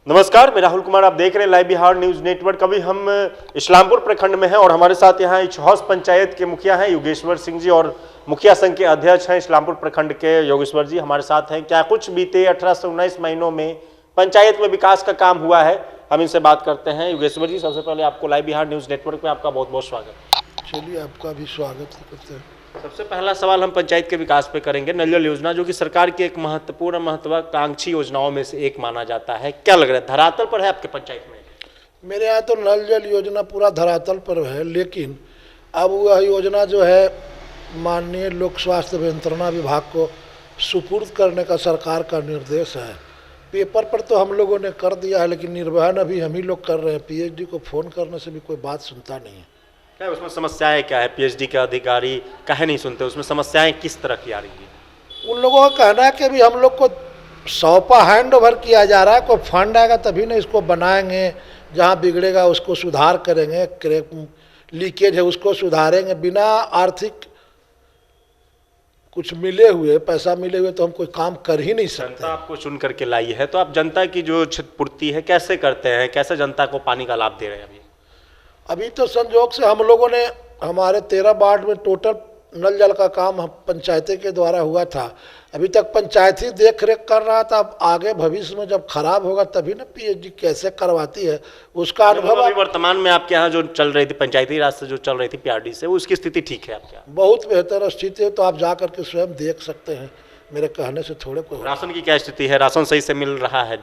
नमस्कार, मैं राहुल कुमार। आप देख रहे हैं लाइव बिहार न्यूज नेटवर्क। अभी हम इस्लामपुर प्रखंड में हैं और हमारे साथ यहाँ इछहौस पंचायत के मुखिया हैं योगेश्वर सिंह जी और मुखिया संघ के अध्यक्ष हैं इस्लामपुर प्रखंड के योगेश्वर जी हमारे साथ हैं। क्या कुछ बीते 18 से 19 महीनों में पंचायत में विकास का काम हुआ है, हम इनसे बात करते हैं। योगेश्वर जी, सबसे पहले आपको लाइव बिहार न्यूज नेटवर्क में आपका बहुत बहुत स्वागत। चलिए, आपका भी स्वागत करते हैं। सबसे पहला सवाल हम पंचायत के विकास पे करेंगे। नल जल योजना जो कि सरकार की एक महत्वाकांक्षी योजनाओं में से एक माना जाता है, क्या लग रहा है धरातल पर है आपके पंचायत में? मेरे यहाँ तो नल जल योजना पूरा धरातल पर है, लेकिन अब वह योजना जो है माननीय लोक स्वास्थ्य अभियंत्रणा विभाग को सुपुर्द करने का सरकार का निर्देश है। पेपर पर तो हम लोगों ने कर दिया है, लेकिन निर्वहन अभी हम ही लोग कर रहे हैं। पीएचडी को फ़ोन करने से भी कोई बात सुनता नहीं है। क्या उसमें समस्याएं क्या है? पीएचडी के अधिकारी काहे नहीं सुनते? उसमें समस्याएं किस तरह की आ रही है? उन लोगों का कहना है कि अभी हम लोग को सौंपा हैंड ओवर किया जा रहा है, कोई फंड आएगा तभी ना इसको बनाएंगे, जहाँ बिगड़ेगा उसको सुधार करेंगे, क्रैक लीकेज है उसको सुधारेंगे। बिना आर्थिक कुछ मिले हुए, पैसा मिले हुए तो हम कोई काम कर ही नहीं सकते। जनता आपको चुन करके लाई है, तो आप जनता की जो क्षतिपूर्ति है कैसे करते हैं? कैसे जनता को पानी का लाभ दे रहे हैं? अभी तो संजोग से हम लोगों ने हमारे 13 वार्ड में टोटल नल जल का काम पंचायती के द्वारा हुआ था। अभी तक पंचायत ही देख रेख कर रहा था। अब आगे भविष्य में जब खराब होगा तभी ना पीएचडी कैसे करवाती है उसका अनुभव। अभी वर्तमान में आपके यहाँ जो चल रही थी पंचायती राज से जो चल रही थी पीआरडी से, उसकी स्थिति ठीक है आपके यहाँ? बहुत बेहतर स्थिति है, तो आप जा करके स्वयं देख सकते हैं। मेरे कहने से थोड़े कोई। राशन की क्या स्थिति है? राशन सही से मिल रहा है?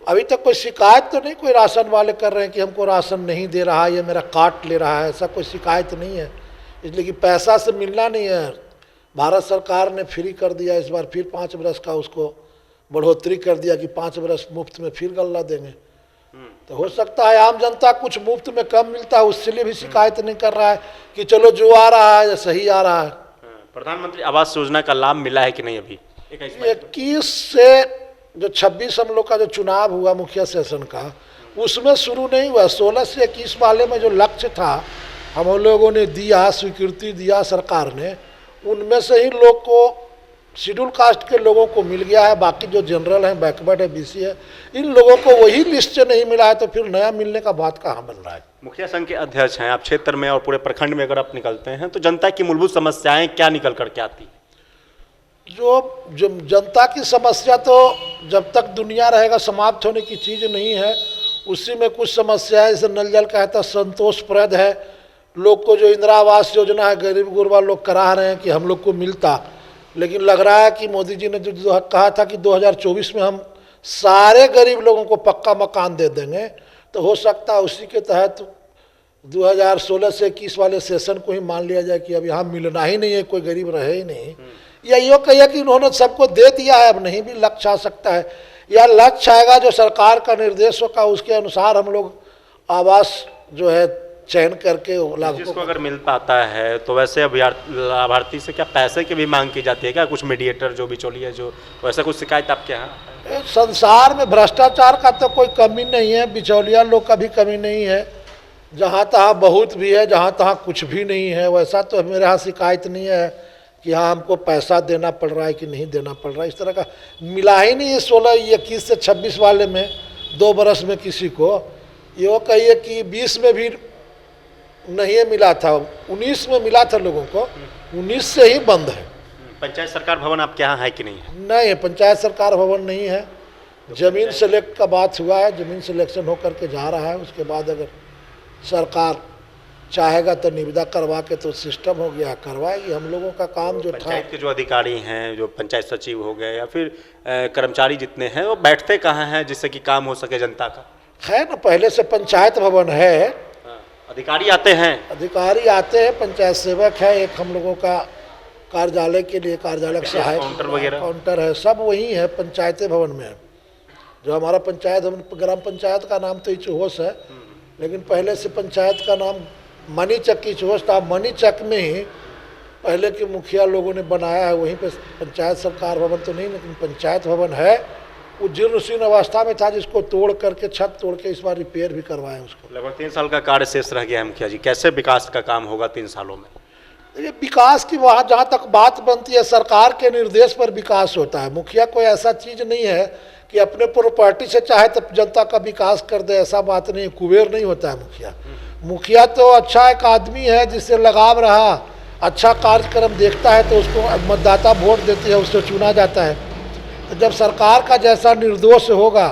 अभी तक कोई शिकायत तो नहीं कोई राशन वाले कर रहे हैं कि हमको राशन नहीं दे रहा है, ये मेरा काट ले रहा है, ऐसा कोई शिकायत नहीं है। इसलिए कि पैसा से मिलना नहीं है। भारत सरकार ने फ्री कर दिया, इस बार फिर 5 बरस का उसको बढ़ोतरी कर दिया कि 5 बरस मुफ्त में फिर गल्ला देंगे। तो हो सकता है आम जनता कुछ मुफ्त में कम मिलता है, उससे लिए भी शिकायत नहीं कर रहा है कि चलो जो आ रहा है सही आ रहा है। प्रधानमंत्री आवास योजना का लाभ मिला है कि नहीं? अभी 21 से जो 26 हम लोग का जो चुनाव हुआ मुखिया सेशन का, उसमें शुरू नहीं हुआ। 16 से 21 वाले में जो लक्ष्य था हम लोगों ने दिया, स्वीकृति दिया सरकार ने, उनमें से ही लोग को शेड्यूल कास्ट के लोगों को मिल गया है। बाकी जो जनरल है, बैकवर्ड है, बीसी है, इन लोगों को वही लिस्ट से नहीं मिला है, तो फिर नया मिलने का बात कहाँ बन रहा है? मुखिया संघ के अध्यक्ष हैं आप। क्षेत्र में और पूरे प्रखंड में अगर आप निकलते हैं तो जनता की मूलभूत समस्याएं क्या निकल करके आती है? जो जनता की समस्या तो जब तक दुनिया रहेगा समाप्त होने की चीज़ नहीं है। उसी में कुछ समस्या है, जैसे नल जल का है तो संतोषप्रद है। लोग को जो इंदिरा आवास योजना है गरीब गुरबा लोग करा रहे हैं कि हम लोग को मिलता, लेकिन लग रहा है कि मोदी जी ने जो कहा था कि 2024 में हम सारे गरीब लोगों को पक्का मकान दे देंगे, तो हो सकता है उसी के तहत 2016 से 21 वाले सेशन को ही मान लिया जाए कि अब यहाँ मिलना ही नहीं है, कोई गरीब रहे ही नहीं। या यो कहिए कि उन्होंने सबको दे दिया है, अब नहीं भी लक्ष्य आ सकता है, या लक्ष्य आएगा जो सरकार का निर्देश होगा उसके अनुसार हम लोग आवास जो है चयन करके जिसको अगर मिल पाता है। तो वैसे लाभार्थी से क्या पैसे की भी मांग की जाती है क्या? कुछ मीडिएटर जो बिचौली है, जो वैसा कुछ शिकायत आपके यहाँ? संसार में भ्रष्टाचार का तो कोई कमी नहीं है, बिचौलिया लोग का भी कमी नहीं है। जहाँ तहाँ बहुत भी है, जहाँ तहाँ कुछ भी नहीं है। वैसा तो मेरे यहाँ शिकायत नहीं है कि हाँ हमको पैसा देना पड़ रहा है कि नहीं देना पड़ रहा है। इस तरह का मिला ही नहीं है 16, 21 से 26 वाले में 2 बरस में किसी को। ये कहिए कि 20 में भी नहीं मिला था, 19 में मिला था लोगों को, 19 से ही बंद है। पंचायत सरकार भवन आपके यहाँ है कि नहीं है? नहीं, पंचायत सरकार भवन नहीं है। जमीन सेलेक्ट का बात हुआ है, जमीन सिलेक्शन होकर के जा रहा है। उसके बाद अगर सरकार चाहेगा तो निविदा करवा के तो सिस्टम हो गया, करवाएगी। हम लोगों का काम जो था, पंचायत के जो अधिकारी हैं, जो पंचायत सचिव हो गए या फिर कर्मचारी जितने हैं, वो बैठते कहाँ हैं जिससे कि काम हो सके जनता का? है ना, पहले से पंचायत भवन है। अधिकारी आते हैं? अधिकारी आते हैं, पंचायत सेवक है, एक हम लोगों का कार्यालय के लिए कार्यालय सहायक काउंटर वगैरह काउंटर है, सब वही है पंचायत भवन में। जो हमारा पंचायत ग्राम पंचायत का नाम तो इछहौस है, लेकिन पहले से पंचायत का नाम मनीचक इछहौस था। मनीचक में ही पहले के मुखिया लोगों ने बनाया है, वहीं पे पंचायत सरकार भवन तो नहीं, लेकिन पंचायत भवन है। वो जीर्ण अवस्था में था, जिसको तोड़ करके, छत तोड़ के इस बार रिपेयर भी करवाए उसको। लगभग 3 साल का कार्य शेष रह गया है मुखिया जी, कैसे विकास का काम होगा 3 सालों में? ये विकास की वहाँ जहाँ तक बात बनती है, सरकार के निर्देश पर विकास होता है। मुखिया कोई ऐसा चीज़ नहीं है कि अपने प्रॉपर्टी से चाहे तो जनता का विकास कर दे, ऐसा बात नहीं, कुबेर नहीं होता है मुखिया। मुखिया तो अच्छा एक आदमी है जिससे लगाव रहा, अच्छा कार्यक्रम देखता है तो उसको मतदाता वोट देती है, उससे चुना जाता है। तो जब सरकार का जैसा निर्देश होगा,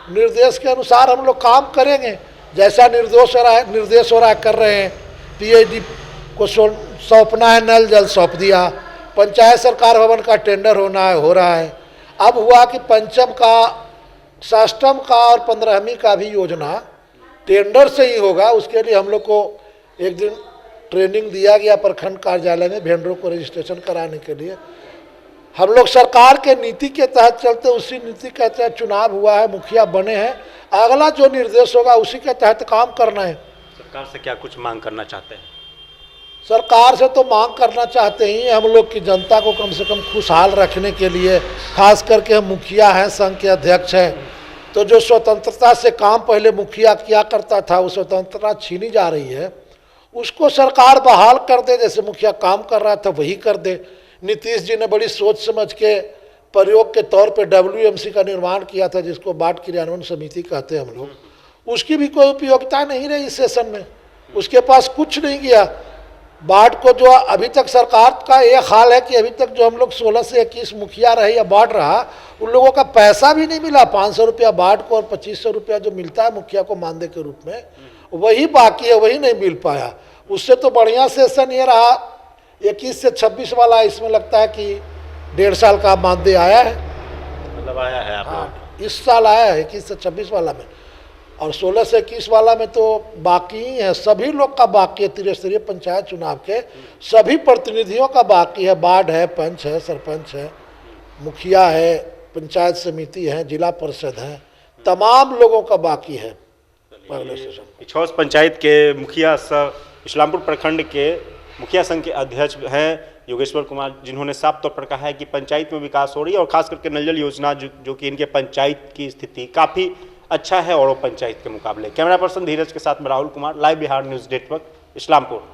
निर्देश के अनुसार हम लोग काम करेंगे। जैसा निर्देश हो रहा है कर रहे हैं। पीएचडी को सौंपना है, नल जल सौंप दिया। पंचायत सरकार भवन का टेंडर हो रहा है। अब हुआ कि पंचम का, षष्ठम का और 15वीं का भी योजना टेंडर से ही होगा। उसके लिए हम लोग को एक दिन ट्रेनिंग दिया गया प्रखंड कार्यालय में वेंडरों को रजिस्ट्रेशन कराने के लिए। हम लोग सरकार के नीति के तहत चलते, उसी नीति के तहत चुनाव हुआ है, मुखिया बने हैं। अगला जो निर्देश होगा उसी के तहत काम करना है। सरकार से क्या कुछ मांग करना चाहते हैं? सरकार से तो मांग करना चाहते ही हम लोग की जनता को कम से कम खुशहाल रखने के लिए, खास करके हम मुखिया हैं, संघ के अध्यक्ष हैं, तो जो स्वतंत्रता से काम पहले मुखिया किया करता था, वो स्वतंत्रता छीनी जा रही है, उसको सरकार बहाल कर दे। जैसे मुखिया काम कर रहा था वही कर दे। नीतीश जी ने बड़ी सोच समझ के प्रयोग के तौर पे WMC का निर्माण किया था, जिसको बाढ़ क्रियान्वयन समिति कहते हैं हम लोग। उसकी भी कोई उपयोगिता नहीं रही इस सेशन में, उसके पास कुछ नहीं किया। बाढ़ को जो अभी तक सरकार का ये हाल है कि अभी तक जो हम लोग 16 से 21 मुखिया रहे या बाढ़ रहा, उन लोगों का पैसा भी नहीं मिला। 500 रुपया बाढ़ को और 2500 रुपया जो मिलता है मुखिया को मानदेय के रूप में, वही बाकी है, वही नहीं मिल पाया। उससे तो बढ़िया सेशन ये रहा 21 से 26 वाला। इसमें लगता है कि 1.5 साल का मानदेय आया है, मतलब आया है आप? हाँ, इस साल आया है 21 से 26 वाला में, और 16 से 21 वाला में तो बाकी ही है। सभी लोग का बाकी है। त्रिस्तरीय पंचायत चुनाव के सभी प्रतिनिधियों का बाकी है। वार्ड है, पंच है, सरपंच है, मुखिया है, पंचायत समिति है, जिला परिषद है, तमाम लोगों का बाकी है। पहले सेशन इछौस पंचायत के मुखिया इस्लामपुर प्रखंड के मुखिया संघ के अध्यक्ष हैं योगेश्वर कुमार, जिन्होंने साफ तौर पर कहा है कि पंचायत में विकास हो रही है और खास करके नल जल योजना जो कि इनके पंचायत की स्थिति काफ़ी अच्छा है और पंचायत के मुकाबले। कैमरा पर्सन धीरज के साथ में Rahul Kumar, live Bihar news network, Islampur.